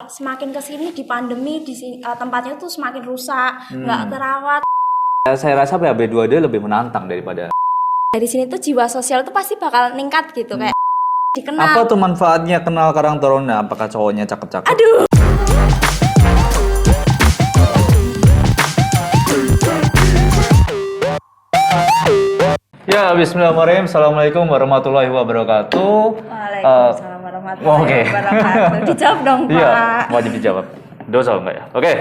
semakin kesini di pandemi di tempatnya tuh semakin rusak, nggak terawat. Saya rasa PHB2D lebih menantang daripada. Dari sini tuh jiwa sosial tuh pasti bakal meningkat gitu kayak dikenal. Apa tuh manfaatnya kenal Karang Taruna? Apakah cowoknya cakep-cakep? Aduh. Ya, bismillahirrahmanirrahim. Assalamualaikum warahmatullahi wabarakatuh. Waalaikumsalam warahmatullahi wabarakatuh. Dijawab dong, Pak. Iya, wajib dijawab. Dosa enggak ya? Oke.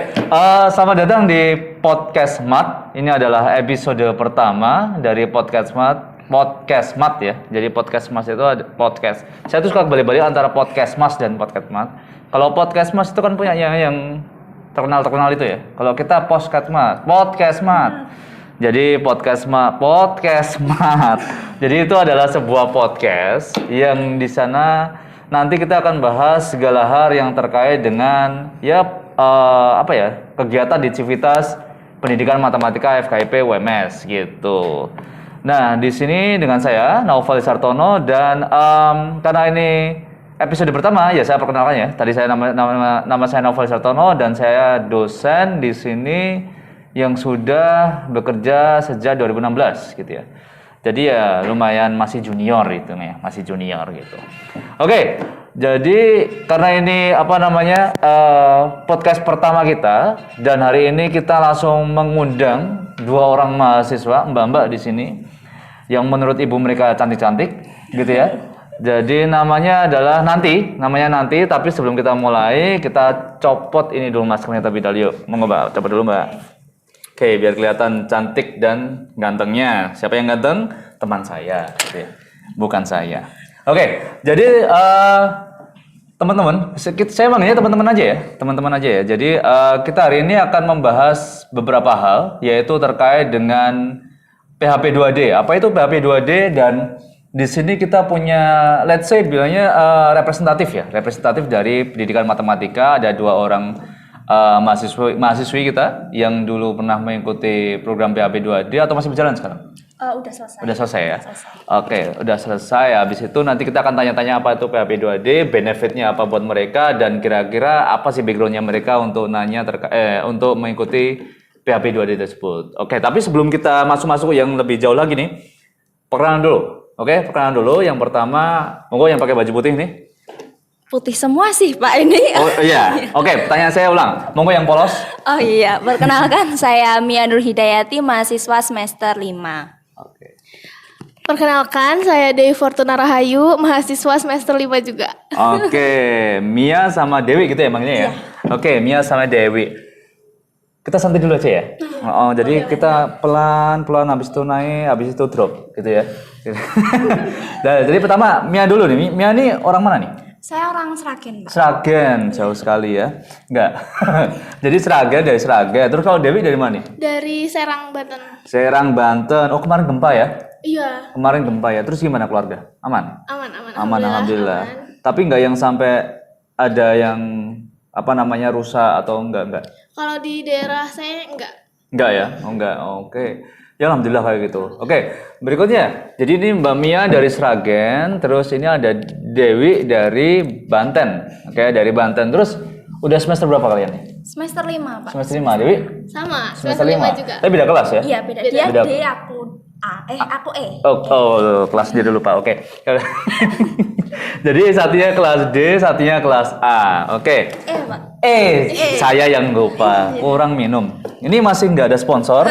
Selamat datang di Podcast Mat. Ini adalah episode pertama dari Podcast Mat. Podcast Mat ya. Jadi Podcast Mas itu ada podcast. Saya tuh suka balik-balik antara Podcast Mas dan Podcast Mat. Kalau Podcast Mas itu kan punya yang terkenal itu ya. Kalau kita Podcast Mat. Jadi podcast mat. Jadi itu adalah sebuah podcast yang di sana nanti kita akan bahas segala hal yang terkait dengan kegiatan di Civitas Pendidikan Matematika FKIP UMS gitu. Nah, di sini dengan saya Naufal Sartono dan karena ini episode pertama ya saya perkenalkan ya. Tadi saya nama saya Naufal Sartono dan saya dosen di sini yang sudah bekerja sejak 2016 gitu ya. Jadi ya lumayan masih junior itu nih, masih junior gitu. Oke, jadi karena ini podcast pertama kita dan hari ini kita langsung mengundang dua orang mahasiswa, mbak-mbak di sini yang menurut ibu mereka cantik-cantik gitu ya. Jadi namanya nanti, tapi sebelum kita mulai kita copot ini dulu maskernya terlebih dahulu yuk. Monggo Mbak, copot dulu Mbak. Oke, biar kelihatan cantik dan gantengnya. Siapa yang ganteng? Teman saya, gitu ya. Bukan saya. Oke, jadi teman-teman, saya manggilnya teman-teman aja ya. Jadi kita hari ini akan membahas beberapa hal, yaitu terkait dengan PHP2D. Apa itu PHP2D? Dan di sini kita punya, let's say bilangnya representatif dari pendidikan matematika. Ada dua orang mahasiswi kita yang dulu pernah mengikuti program PHP2D atau masih berjalan sekarang? Udah selesai. Udah selesai ya? Oke, udah selesai. Habis itu nanti kita akan tanya-tanya apa itu PHP2D, benefitnya apa buat mereka, dan kira-kira apa sih backgroundnya mereka untuk untuk mengikuti PHP2D tersebut. Oke, tapi sebelum kita masuk yang lebih jauh lagi nih, perkenalan dulu. Oke, perkenalan dulu. Yang pertama, monggo yang pakai baju putih nih. Putih semua sih Pak ini. Oh iya, oke, pertanyaan saya ulang. Monggo yang polos. Oh iya, perkenalkan saya Mia Nur Hidayati, mahasiswa semester 5. Oke. Perkenalkan saya Dewi Fortuna Rahayu, mahasiswa semester 5 juga. Oke, Mia sama Dewi gitu ya manggilnya ya? Oke, Mia sama Dewi. Kita santai dulu aja ya. Jadi kita pelan-pelan habis itu naik, habis itu drop gitu ya. Nah, jadi pertama Mia dulu nih. Mia nih orang mana nih? Saya orang Sragen, Pak. Sragen, jauh sekali ya. Enggak. Jadi dari Sragen. Terus kalau Dewi dari mana nih? Dari Serang, Banten. Serang, Banten. Oh, kemarin gempa ya? Iya. Kemarin gempa ya. Terus gimana keluarga? Aman? Aman, Alhamdulillah. Aman. Tapi enggak yang sampai ada yang rusak atau enggak? Kalau di daerah saya enggak. Enggak ya? Oh, enggak. Oke. Ya alhamdulillah kayak gitu. Oke, berikutnya. Jadi ini Mbak Mia dari Sragen, terus ini ada Dewi dari Banten. Oke, dari Banten. Terus udah semester berapa kalian nih? Semester 5, Pak. Semester 5, Dewi? Sama, Semester 5 juga. Tapi beda kelas ya? Iya, beda. Dia Beda. D, aku A. Aku E. Oh, kelas D dulu Pak. Oke. Jadi satunya kelas D, satunya kelas A. Oke. Pak. Saya yang lupa. Kurang minum. Ini masih nggak ada sponsor.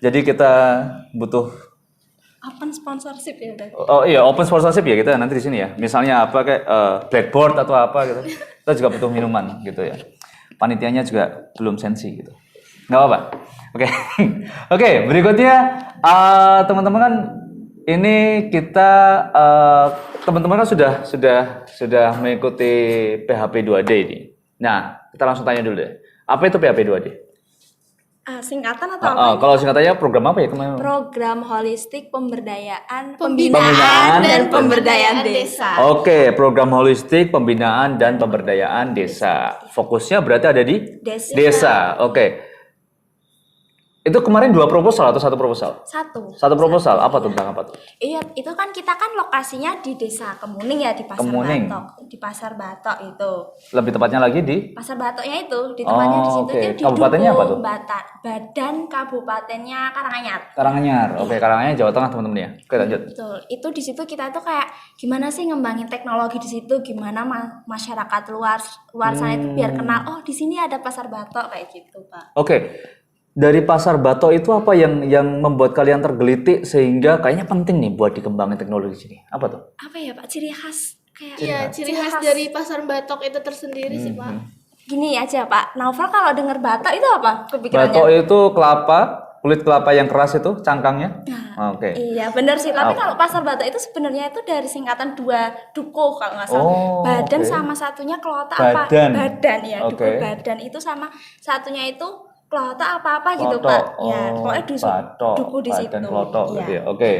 Jadi kita butuh Open sponsorship ya udah. Oh iya, open sponsorship ya kita nanti di sini ya. Misalnya apa kayak blackboard atau apa gitu. Kita juga butuh minuman gitu ya. Panitianya juga belum sensi gitu. Nggak apa-apa. Oke. Oke, berikutnya teman-teman kan ini kita teman-teman kan sudah mengikuti PHP2D ini. Nah, kita langsung tanya dulu deh. Apa itu PHP2D? Singkatan atau apa? Kalau singkatannya program apa ya kemarin? Program holistik pemberdayaan, Pembinaan dan pemberdayaan desa. Oke, program holistik pembinaan dan pemberdayaan desa. Fokusnya berarti ada di Desa. desa. Oke. Itu kemarin 2 proposal atau 1 proposal? Satu Proposal, apa tuh, tentang apa tuh? Iya, itu kan kita kan lokasinya di Desa Kemuning ya, di Pasar Kemuning. Batok. Di Pasar Batok itu. Lebih tepatnya lagi di? Pasar Batoknya itu, di tempatnya di situ oke. itu di Kabupatennya apa tuh? Badan Kabupatennya Karanganyar. Karanganyar. Oke, Karanganyar Jawa Tengah teman-teman ya. Oke, lanjut. Betul. Itu di situ kita tuh kayak gimana sih ngembangin teknologi di situ, gimana masyarakat luar sana itu biar kenal, oh di sini ada Pasar Batok kayak gitu, Pak. Oke. Dari Pasar Batok itu apa yang membuat kalian tergelitik sehingga kayaknya penting nih buat dikembangin teknologi sini? Apa tuh? Apa ya, Pak? Ciri khas kayak Iya, ciri khas dari Pasar Batok itu tersendiri sih, Pak. gini aja, Pak. Naufal kalau denger Batok itu apa kepikirannya? Batok itu kelapa, kulit kelapa yang keras itu cangkangnya. Oke. Iya benar sih, tapi kalau Pasar Batok itu sebenarnya itu dari singkatan 2 dukuh kalau nggak salah. Badan sama satunya kelotak apa? Badan ya, dukuh badan itu sama satunya itu kelotak apa-apa gitu, Pak. Ya, pokoknya dukuh di situ. Klotok gitu ya. Oke.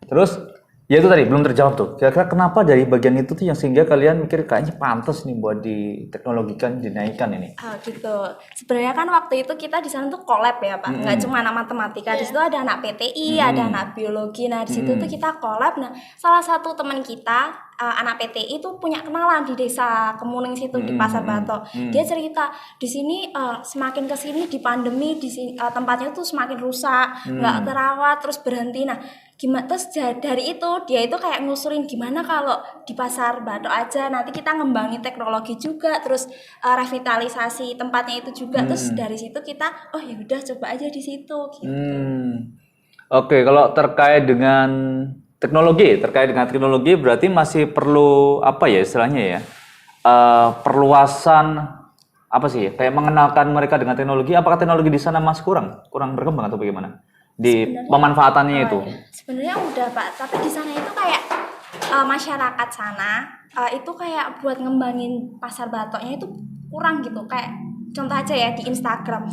Terus ya itu tadi belum terjawab tuh. Kira-kira kenapa dari bagian itu tuh yang sehingga kalian mikir kayaknya pantas nih buat diteknologikan, dinaikkan ini? Oh gitu. Sebenarnya kan waktu itu kita di sana tuh collab ya, Pak. Nggak cuma anak matematika, di situ ada anak PTI, ada anak biologi. Nah, di situ tuh kita collab. Nah, salah satu teman kita anak PTI itu punya kenalan di Desa Kemuning situ di Pasar Batok. Dia cerita di sini semakin ke sini di pandemi di sini, tempatnya tuh semakin rusak, nggak terawat, terus berhenti. Nah, gimana terus dari itu dia itu kayak ngusulin gimana kalau di Pasar Batok aja nanti kita ngembangin teknologi juga, terus revitalisasi tempatnya itu juga. Terus dari situ kita oh ya udah coba aja di situ gitu. Oke, kalau terkait dengan teknologi berarti masih perlu apa ya istilahnya ya, perluasan apa sih kayak mengenalkan mereka dengan teknologi. Apakah teknologi di sana masih kurang berkembang atau bagaimana di pemanfaatannya itu? Sebenarnya udah, Pak, tapi di sana itu kayak masyarakat sana itu kayak buat ngembangin Pasar Batoknya itu kurang gitu. Kayak contoh aja ya di Instagram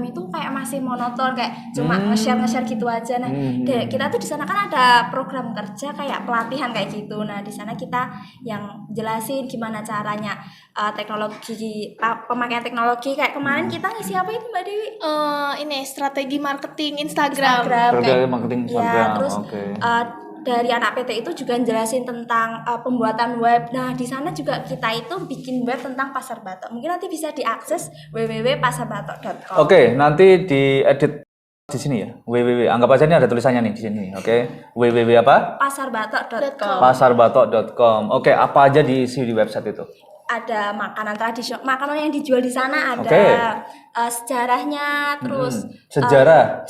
itu kayak masih monoton, kayak cuma nge-share gitu aja. Nah, kita tuh di sana kan ada program kerja kayak pelatihan kayak gitu. Nah, di sana kita yang jelasin gimana caranya teknologi, pemakaian teknologi. Kayak kemarin kita ngisi apa itu, Mbak Dewi? Ini strategi marketing Instagram. Strategi marketing Instagram. Ya, terus dari anak PT itu juga jelasin tentang pembuatan web. Nah, di sana juga kita itu bikin web tentang Pasar Batok. Mungkin nanti bisa diakses www.pasarbatok.com. Oke, nanti diedit di sini ya. www. Anggap aja ini ada tulisannya nih di sini. Oke. www apa? Pasarbatok.com. Pasarbatok.com. Oke, apa aja diisi di website itu? Ada makanan tradisional, makanan yang dijual di sana ada. Sejarahnya, terus sejarah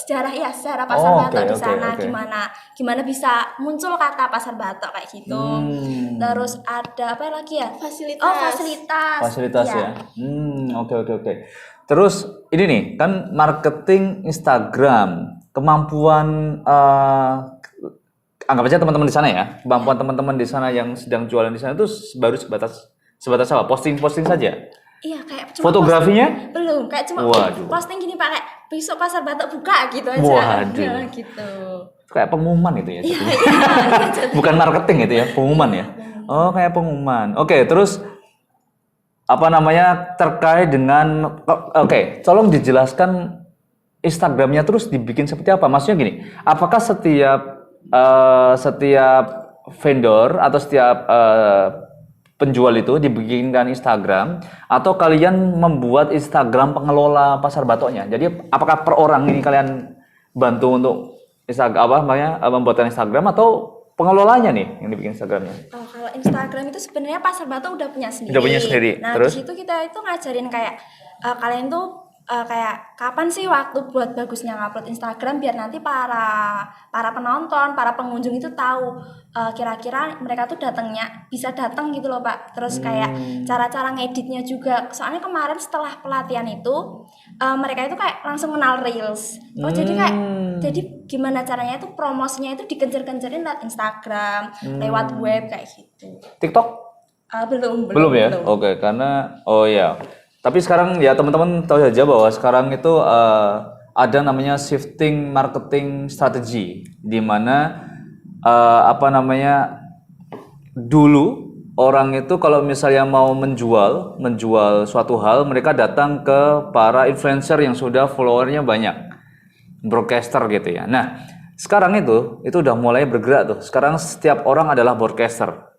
Pasar Batok di sana. Gimana bisa muncul kata Pasar Batok kayak gitu. Terus ada apa lagi ya? Fasilitas ya. Oke. Terus ini nih kan marketing Instagram, kemampuan anggap aja teman-teman di sana ya, kemampuan teman-teman di sana yang sedang jualan di sana itu baru sebatas apa? Posting saja. Iya, kayak cuma fotografinya? Belum, kayak cuma posting gini Pak, kayak besok Pasar Batok buka gitu aja. Waduh. Nah, gitu. Kayak pengumuman itu ya. Bukan marketing itu ya, pengumuman ya. Oh, kayak pengumuman. Oke, terus apa namanya terkait dengan tolong dijelaskan Instagramnya terus dibikin seperti apa? Maksudnya gini, apakah setiap vendor atau setiap penjual itu dibikinkan Instagram atau kalian membuat Instagram pengelola Pasar Batoknya? Jadi apakah per orang ini kalian bantu untuk membuatkan Instagram atau pengelolanya nih yang dibikin Instagramnya? Kalau Instagram itu sebenarnya Pasar Batok udah punya sendiri. Nah, terus? Di situ kita itu ngajarin kayak kalian tuh kayak kapan sih waktu buat bagusnya ngupload Instagram biar nanti para penonton, para pengunjung itu tahu kira-kira mereka tuh bisa datang gitu loh, Pak. Terus kayak cara-cara ngeditnya juga. Soalnya kemarin setelah pelatihan itu mereka itu kayak langsung kenal Reels. Jadi gimana caranya itu promosinya itu dikencer-kencerin lewat Instagram, lewat web kayak gitu. TikTok? Belum ya? Oke, karena tapi sekarang ya teman-teman tahu saja bahwa sekarang itu ada namanya shifting marketing strategy, di mana dulu orang itu kalau misalnya mau menjual suatu hal, mereka datang ke para influencer yang sudah followernya banyak. broadcaster gitu ya. Nah, sekarang itu udah mulai bergerak tuh. Sekarang setiap orang adalah broadcaster.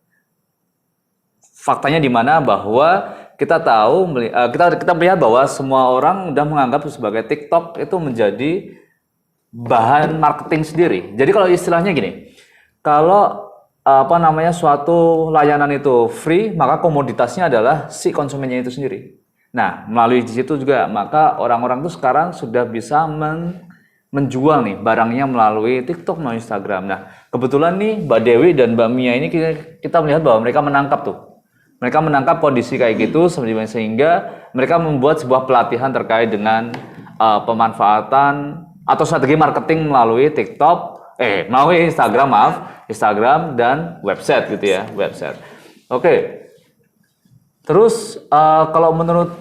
Faktanya di mana bahwa kita tahu kita melihat bahwa semua orang udah menganggap sebagai TikTok itu menjadi bahan marketing sendiri. Jadi kalau istilahnya gini, kalau suatu layanan itu free, maka komoditasnya adalah si konsumennya itu sendiri. Nah, melalui di situ juga maka orang-orang tuh sekarang sudah bisa menjual nih barangnya melalui TikTok, melalui Instagram. Nah, kebetulan nih Mbak Dewi dan Mbak Mia ini kita melihat bahwa mereka menangkap tuh. Mereka menangkap kondisi kayak gitu sehingga mereka membuat sebuah pelatihan terkait dengan pemanfaatan atau strategi marketing melalui melalui Instagram dan website gitu ya, website. Oke. Terus kalau menurut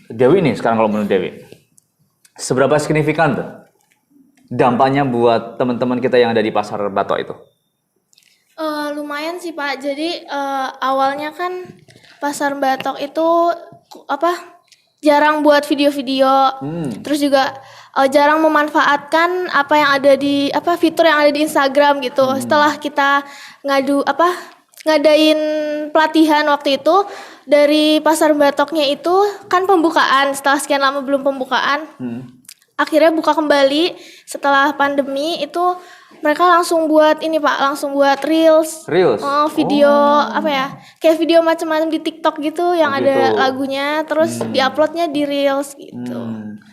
Dewi nih, seberapa signifikan tuh dampaknya buat teman-teman kita yang ada di Pasar Batok itu? Lumayan sih Pak. Jadi awalnya kan Pasar Batok itu jarang buat video-video, terus juga jarang memanfaatkan apa yang ada di fitur yang ada di Instagram gitu. Setelah kita ngadain pelatihan waktu itu dari Pasar Batoknya itu kan pembukaan, setelah sekian lama belum pembukaan. Akhirnya buka kembali setelah pandemi itu mereka langsung buat reels. Video kayak video macam-macam di TikTok gitu yang ada lagunya, terus diuploadnya di reels gitu.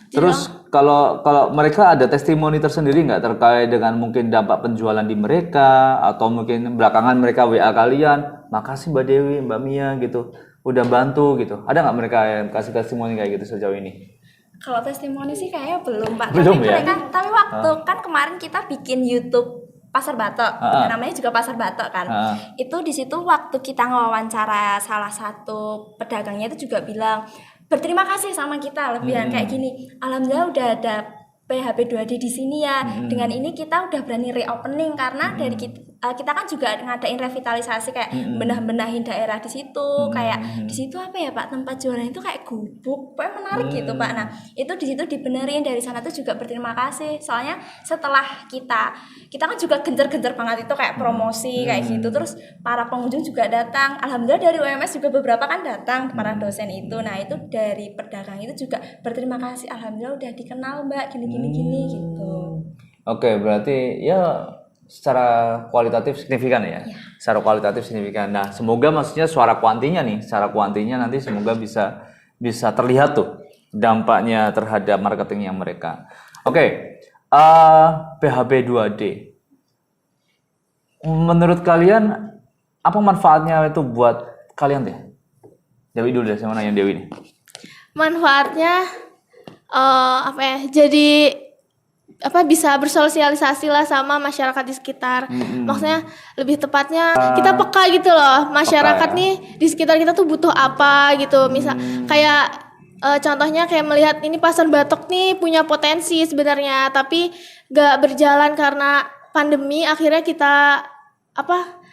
Terus kalau mereka ada testimoni tersendiri nggak terkait dengan mungkin dampak penjualan di mereka atau mungkin belakangan mereka WA kalian, makasih Mbak Dewi, Mbak Mia gitu, udah bantu gitu. Ada nggak mereka yang kasih testimoni kayak gitu sejauh ini? Kalau testimoni sih kayaknya belum Pak. Belum ya? Tapi waktu kan kemarin kita bikin YouTube Pasar Batok, namanya juga Pasar Batok kan. Itu di situ waktu kita ngewawancara salah satu pedagangnya itu juga bilang berterima kasih sama kita lebihan kayak gini. Alhamdulillah udah ada PHB 2D di sini ya. Dengan ini kita udah berani reopening karena dari kita kan juga ngadain revitalisasi kayak benah-benahin daerah di situ, kayak di situ Pak, tempat jualan itu kayak gubuk, pokoknya menarik gitu Pak. Nah itu di situ dibenerin, dari sana tuh juga berterima kasih. Soalnya setelah kita kan juga gencar-gencar banget itu kayak promosi kayak gitu, terus para pengunjung juga datang. Alhamdulillah dari UMS juga beberapa kan datang para dosen itu. Nah itu dari pedagang itu juga berterima kasih, alhamdulillah udah dikenal Mbak gini gitu. Oke, berarti ya secara kualitatif signifikan ya. Secara kualitatif signifikan. Nah, semoga maksudnya secara kuantinya nanti semoga bisa terlihat tuh dampaknya terhadap marketingnya mereka. Oke, PHB 2D. Menurut kalian apa manfaatnya itu buat kalian deh? Dewi dulu deh, saya mau nanya Dewi nih. Manfaatnya jadi bisa bersosialisasi lah sama masyarakat di sekitar. Maksudnya lebih tepatnya kita peka gitu loh, masyarakat nih di sekitar kita tuh butuh apa gitu. Misal kayak contohnya kayak melihat ini Pasar Batok nih punya potensi sebenarnya, tapi gak berjalan karena pandemi, akhirnya kita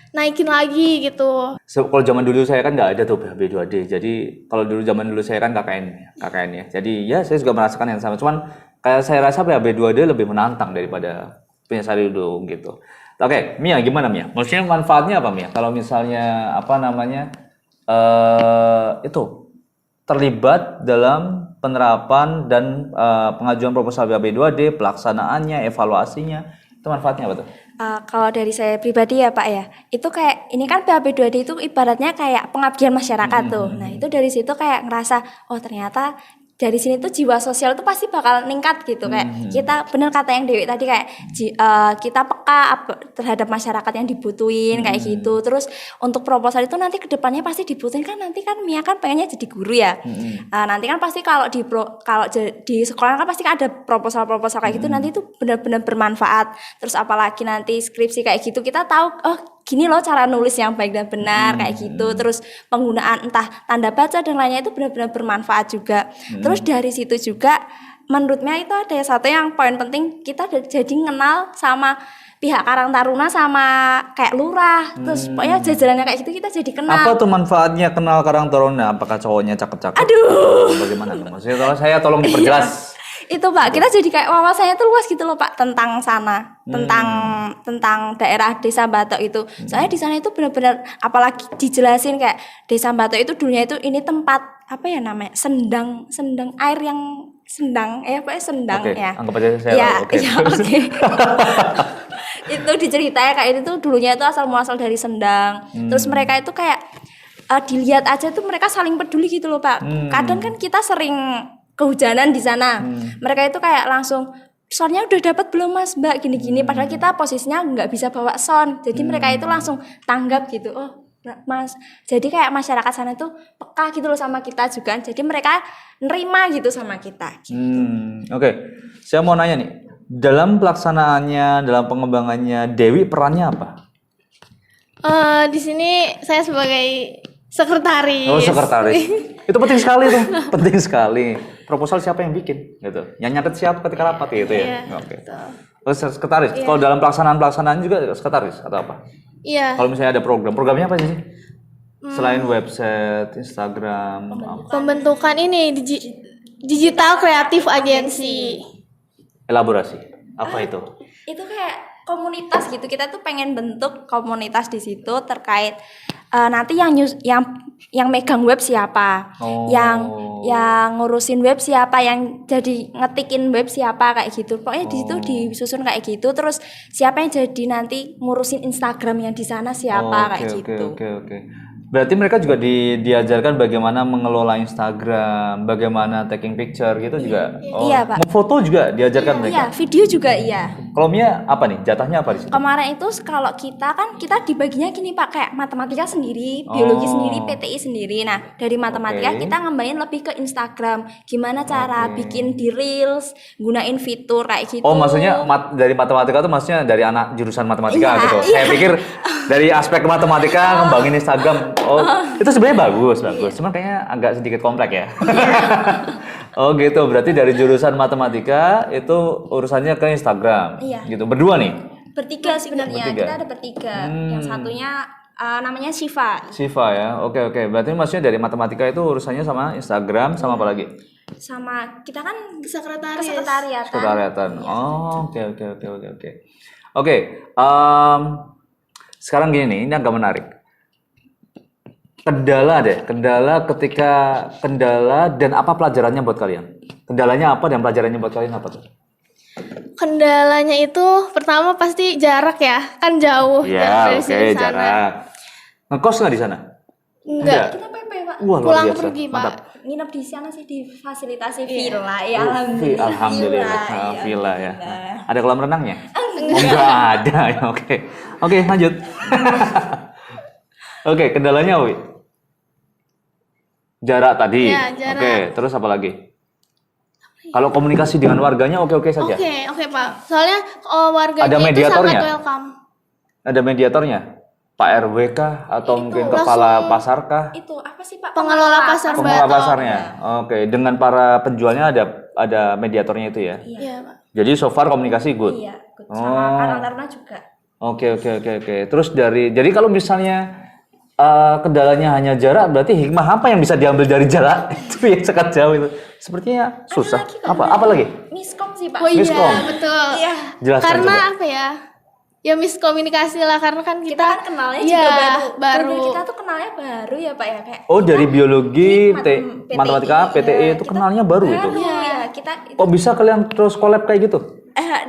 naikin lagi gitu. Kalau zaman dulu saya kan nggak ada tuh PHB 2D. Jadi kalau zaman dulu saya kan KKN ya. Jadi ya saya juga merasakan yang sama. Cuman kayak saya rasa PHB 2D lebih menantang daripada Penyasari dulu gitu. Oke, Mia gimana Mia? Maksudnya manfaatnya apa Mia? Kalau misalnya itu terlibat dalam penerapan dan pengajuan proposal PHB 2D, pelaksanaannya, evaluasinya, itu manfaatnya apa tuh? Kalau dari saya pribadi ya Pak ya, itu kayak ini kan PHB 2D itu ibaratnya kayak pengabdian masyarakat tuh. Nah itu dari situ kayak ngerasa oh ternyata dari sini tuh jiwa sosial tuh pasti bakal ningkat gitu. Kayak kita bener kata yang Dewi tadi kayak kita peka terhadap masyarakat yang dibutuhin kayak gitu. Terus untuk proposal itu nanti kedepannya pasti dibutuhin kan, nanti kan Mia kan pengennya jadi guru ya. Nanti kan pasti kalau di sekolah kan pasti kan ada proposal kayak gitu, nanti itu benar-benar bermanfaat. Terus apalagi nanti skripsi kayak gitu kita tahu oh gini loh cara nulis yang baik dan benar kayak gitu. Terus penggunaan entah tanda baca dan lainnya itu benar-benar bermanfaat juga. Terus dari situ juga menurutnya itu ada satu yang poin penting, kita jadi kenal sama pihak Karang Taruna sama kayak lurah. Terus pokoknya jajarannya kayak gitu kita jadi kenal. Apa tuh manfaatnya kenal Karang Taruna? Apakah cowoknya cakep-cakep? Aduh. Bagaimana? Maksudnya saya tolong diperjelas. itu Pak, kita jadi kayak wawasannya tuh luas gitu loh Pak tentang sana, tentang daerah Desa Batok itu. Soalnya di sana itu benar-benar apalagi dijelasin kayak Desa Batok itu dulunya itu ini tempat apa ya namanya? Sendang air yang sendang pokoknya sendang Oke, ya. anggap aja saya Ya, tahu. Oke, ya, terus. oke. Itu diceritain kayak itu dulunya itu asal muasal dari Sendang. Terus mereka itu kayak dilihat aja tuh mereka saling peduli gitu loh Pak. Kadang kan kita sering kehujanan di sana. Mereka itu kayak langsung soundnya udah dapat belum Mas Mbak gini-gini. Padahal kita posisinya nggak bisa bawa sound. Jadi mereka itu langsung tanggap gitu. Oh Mas, jadi kayak masyarakat sana tuh peka gitu loh sama kita juga. Jadi mereka nerima gitu sama kita. Oke. Saya mau nanya nih, dalam pelaksanaannya, dalam pengembangannya Dewi perannya apa? Di sini saya sebagai sekretaris. Oh, sekretaris. Itu penting sekali tuh, penting sekali. Proposal siapa yang bikin gitu? Yang nyatet siapa ketika rapat gitu ya? Iya, Oke. Terus sekretaris. Kalau dalam pelaksanaan juga sekretaris atau apa? Iya. Kalau misalnya ada programnya apa sih? Selain website, Instagram, apa? Pembentukan ini digital kreatif agensi. Elaborasi. Apa itu? Itu kayak komunitas gitu. Kita tuh pengen bentuk komunitas di situ terkait nanti yang megang web siapa, Oh. yang ngurusin web siapa, yang jadi ngetikin web siapa kayak gitu. Pokoknya di situ disusun kayak gitu. Terus siapa yang jadi nanti ngurusin Instagram yang di sana siapa kayak gitu. Oke. Berarti mereka juga diajarkan bagaimana mengelola Instagram, bagaimana taking picture gitu juga. Oh, Iya, Pak. foto juga diajarkan mereka. Iya, video juga iya. Kalau Mia apa nih? Jatahnya apa di situ? Kemarin itu kalau kita dibaginya gini Pak, kayak matematika sendiri, biologi sendiri, PTI sendiri. Nah, dari matematika Oke. kita ngembain lebih ke Instagram. Gimana cara bikin di Reels, gunain fitur kayak gitu. Oh, maksudnya dari matematika tuh maksudnya dari anak jurusan matematika Iya, gitu. iya. Saya pikir dari aspek matematika ngembangin Instagram. Oh, itu sebenarnya bagus. Cuman kayaknya agak sedikit kompleks ya. Oh gitu, berarti dari jurusan matematika itu urusannya ke Instagram. Iya. Gitu. Berdua nih. Bertiga sebenarnya. Bertiga. Kita ada bertiga. Yang satunya namanya Shiva. Siva ya. Oke. Berarti maksudnya dari matematika itu urusannya sama Instagram sama apa lagi? Sama kita kan Sekretaris. kesekretariatan. Sekretariatan. Oh, oke. Oke, sekarang gini nih, ini agak menarik. Kendala dan apa pelajarannya buat kalian? Kendalanya apa dan pelajarannya buat kalian apa tuh? Kendalanya itu pertama pasti jarak ya, kan jauh Ya, dari oke, sini sana. jarak. Ngekos nggak di sana? Enggak, Kita PP Pak. Wah, luar pulang biasa. pergi Mantap. Pak. Nginep di sana sih difasilitasi villa ya, Alhamdulillah. Iya, Villa ya. Ada kolam renangnya? Enggak ada. Ya, Oke, lanjut. Oke, kendalanya Wi. Jarak tadi. Ya, jarak. Oke, terus apa lagi? Kalau komunikasi dengan warganya oke saja. Oke Pak. Soalnya warganya Ada itu mediatornya? sangat welcome. Ada mediatornya? Pak RW kah atau mungkin langsung kepala pasar kah? Itu apa sih Pak? Pengelola pasar Pengelola Batok. pasarnya. Oke, dengan para penjualnya ada mediatornya itu ya. Iya Pak. Jadi so far komunikasi good. Iya, sama Karang juga. Oke. Terus jadi kalau misalnya kendalanya hanya jarak, berarti hikmah apa yang bisa diambil dari jarak itu yang sekat jauh itu? Sepertinya susah. lagi, Pak. Apa lagi? Miskom sih Pak. Oh iya, Miskom. betul. Iya. Jelaskan Karena coba. apa ya? Ya miskomunikasi lah karena kan Kita kita, kan kenalnya iya, juga baru. Bener, kita tuh kenalnya baru ya Pak ya kayak. Oh, dari biologi, PTI, matematika, PTE iya, itu kita kenalnya baru itu. Ya, kita Oh, bisa kalian terus collab kayak gitu?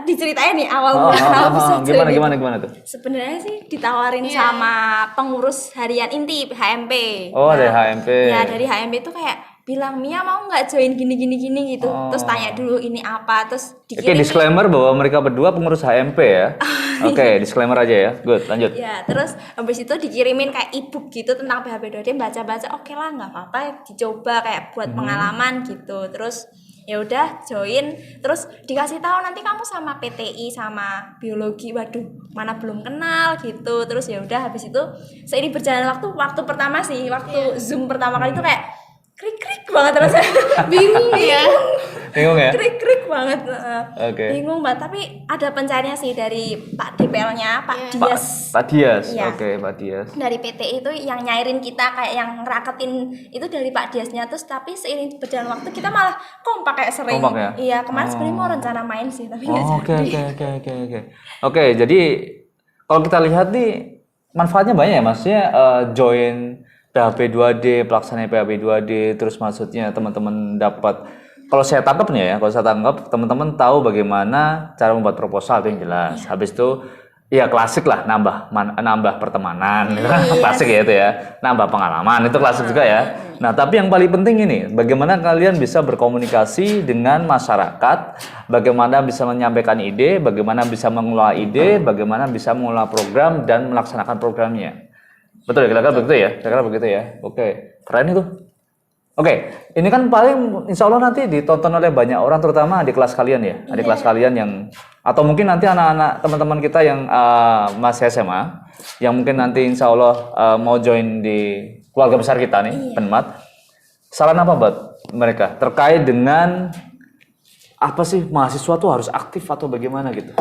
diceritain nih awal kenapa bisa join itu. Gimana tuh? Sebenarnya sih ditawarin sama pengurus harian inti HMP. Oh, dari HMP. Ya dari HMP itu kayak bilang Mia mau nggak join gini gitu. Terus tanya dulu ini apa, terus Oke, dikirim. disclaimer bahwa mereka berdua pengurus HMP ya. Oke, disclaimer aja ya. Good, lanjut. Ya, terus habis itu dikirimin kayak ebook gitu tentang PHP 2D, baca-baca, oke lah nggak apa-apa, dicoba kayak buat pengalaman gitu. Terus ya udah join, terus dikasih tahu nanti kamu sama PTI sama biologi, waduh mana belum kenal gitu. Terus ya udah habis itu seiring berjalan waktu pertama sih, waktu Zoom pertama kali itu kayak krik banget rasanya. Bingung ya. Bingung ya? Krik-krik banget. Oke. Bingung Mbak, tapi ada pencariannya sih dari Pak DPL-nya, Pak Dias. Pak Dias. Iya. Oke, Pak Dias. Dari PT itu yang nyairin kita kayak yang ngeraketin itu dari Pak Diasnya, terus tapi seiring berjalan waktu kita malah kompak kayak sering. Kompak ya? Iya, kemarin sebenarnya mau rencana main sih tapi nggak Oh, oke jadi. oke. Oke, jadi kalau kita lihat nih manfaatnya banyak ya, maksudnya join PHP 2D, pelaksanaan PHP 2D, terus maksudnya teman-teman dapat, kalau saya tangkap nih ya, kalau saya tangkap teman-teman tahu bagaimana cara membuat proposal itu yang jelas. Habis itu ya klasik lah, nambah pertemanan, gitu kan. Klasik ya itu ya, nambah pengalaman itu klasik juga ya. Nah tapi yang paling penting ini, bagaimana kalian bisa berkomunikasi dengan masyarakat, bagaimana bisa menyampaikan ide, bagaimana bisa mengelola ide, bagaimana bisa mengelola program dan melaksanakan programnya. Betul ya, kira-kira begitu ya, kira-kira begitu ya. Oke, keren itu. Oke, ini kan paling insya Allah nanti ditonton oleh banyak orang, terutama di kelas kalian ya, di kelas kalian yang, atau mungkin nanti anak-anak teman-teman kita yang masih SMA, yang mungkin nanti insya Allah mau join di keluarga besar kita nih, Penmat. Saran apa buat mereka terkait dengan apa sih mahasiswa tuh harus aktif atau bagaimana gitu?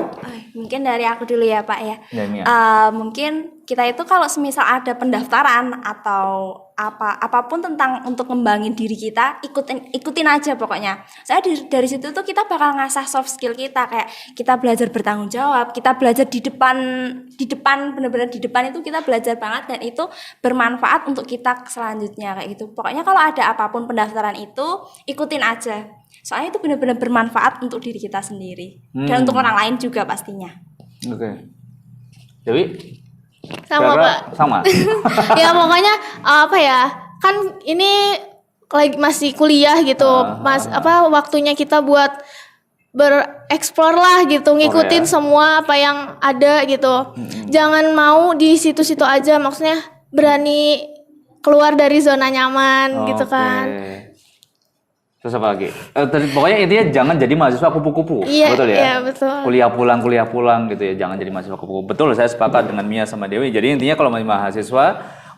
Mungkin dari aku dulu ya Pak ya. Ya. Mungkin kita itu kalau semisal ada pendaftaran atau apapun tentang untuk ngembangin diri kita, ikutin aja pokoknya. Saya dari situ tuh kita bakal ngasah soft skill kita, kayak kita belajar bertanggung jawab, kita belajar di depan benar-benar di depan itu kita belajar banget dan itu bermanfaat untuk kita selanjutnya kayak gitu. Pokoknya kalau ada apapun pendaftaran itu ikutin aja. Soalnya itu benar-benar bermanfaat untuk diri kita sendiri dan untuk orang lain juga pastinya. Oke. Dewi? Sama Kira-kira Pak. Sama. Ya pokoknya apa ya, kan ini lagi masih kuliah gitu, waktunya kita buat bereksplor lah gitu, ngikutin ya. semua apa yang ada gitu. Jangan mau di situ-situ aja, maksudnya berani keluar dari zona nyaman gitu kan. Terus apa lagi? Pokoknya intinya jangan jadi mahasiswa kupu-kupu, Iya, betul ya? iya, betul. Kuliah pulang gitu ya, jangan jadi mahasiswa kupu-kupu. Betul, saya sepakat dengan Mia sama Dewi. Jadi intinya kalau mahasiswa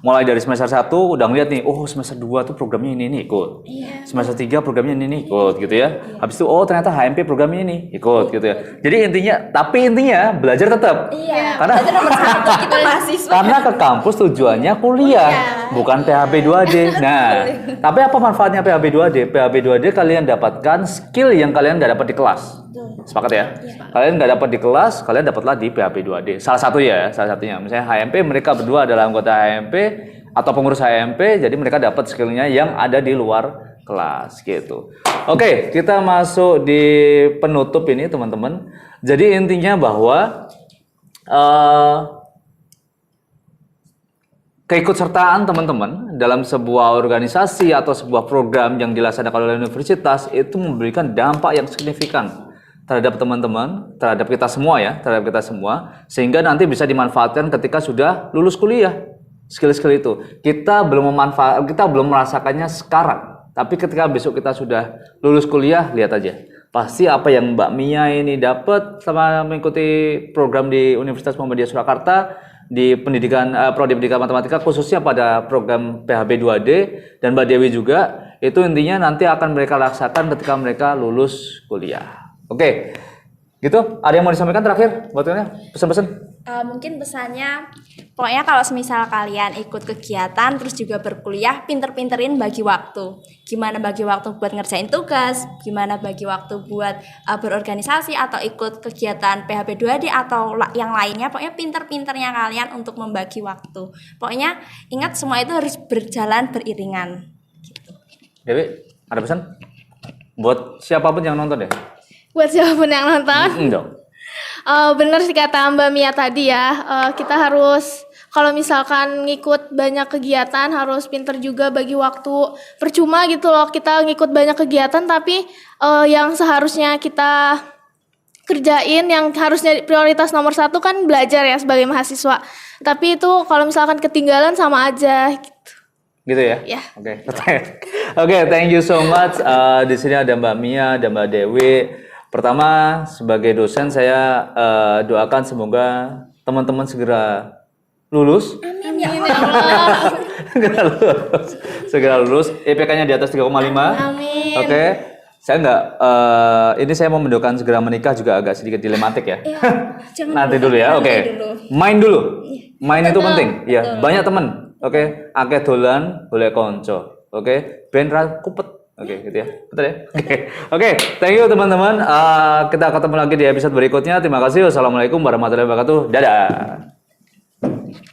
mulai dari semester 1 udah ngeliat nih, oh semester 2 tuh programnya ini ikut. Iya. Semester 3 programnya ini ikut gitu ya. Habis itu oh ternyata HMP programnya ini ikut gitu ya. Jadi intinya belajar tetap. Iya. Karena Belajar nomor 1 kita mahasiswa. karena ke kampus tujuannya kuliah, bukan PHP 2D. Nah, tapi apa manfaatnya PHP 2D? PHP 2D kalian dapatkan skill yang kalian nggak dapat di kelas. Sepakat ya? Kalian nggak dapat di kelas, kalian dapatlah di PHP 2D. Salah satunya. Misalnya HMP, mereka berdua adalah anggota HMP atau pengurus HMP, jadi mereka dapat skillnya yang ada di luar kelas gitu. Oke, kita masuk di penutup ini teman-teman. Jadi intinya bahwa keikutsertaan teman-teman dalam sebuah organisasi atau sebuah program yang dilaksanakan oleh universitas itu memberikan dampak yang signifikan terhadap teman-teman, terhadap kita semua, sehingga nanti bisa dimanfaatkan ketika sudah lulus kuliah. Skill-skill itu kita belum merasakannya sekarang, tapi ketika besok kita sudah lulus kuliah, lihat aja. Pasti apa yang Mbak Mia ini dapat sama mengikuti program di Universitas Muhammadiyah Surakarta di Prodi Pendidikan Matematika, khususnya pada program PHB 2D, dan Mbak Dewi juga, itu intinya nanti akan mereka rasakan ketika mereka lulus kuliah. Oke, gitu. Ada yang mau disampaikan terakhir buat kalian? Pesan-pesan? Mungkin pesannya, pokoknya kalau semisal kalian ikut kegiatan terus juga berkuliah, pinter-pinterin bagi waktu. Gimana bagi waktu buat ngerjain tugas, gimana bagi waktu buat berorganisasi atau ikut kegiatan PHP 2D atau yang lainnya. Pokoknya pinter-pinternya kalian untuk membagi waktu. Pokoknya ingat semua itu harus berjalan beriringan. Gitu. Dewi, ada pesan? Buat siapapun yang nonton deh. Buat siapapun yang nonton. Enggak. Bener sih kata Mbak Mia tadi ya, kita harus kalau misalkan ngikut banyak kegiatan harus pinter juga bagi waktu. Percuma gitu loh kita ngikut banyak kegiatan tapi yang seharusnya kita kerjain, yang harusnya prioritas nomor 1 kan belajar ya sebagai mahasiswa. Tapi itu kalau misalkan ketinggalan sama aja gitu. Gitu ya? Ya. Oke. Oke, thank you so much. Di sini ada Mbak Mia, ada Mbak Dewi. Pertama, sebagai dosen saya doakan semoga teman-teman segera lulus. Amin ya Allah. Segera lulus. IPK-nya di atas 3,5. Amin. Oke. Saya nggak, ini saya mau mendoakan segera menikah juga agak sedikit dilematik ya. Ya, jangan Nanti dulu ya, nanti oke. dulu. Main dulu. Main itu Betul, penting. Ya, betul. banyak temen. Oke, akeh dolan, boleh konco. Oke, ben ra kupet. Oke, gitu ya. Betul ya? Oke, thank you teman-teman. Kita ketemu lagi di episode berikutnya. Terima kasih. Wassalamualaikum warahmatullahi wabarakatuh. Dadah.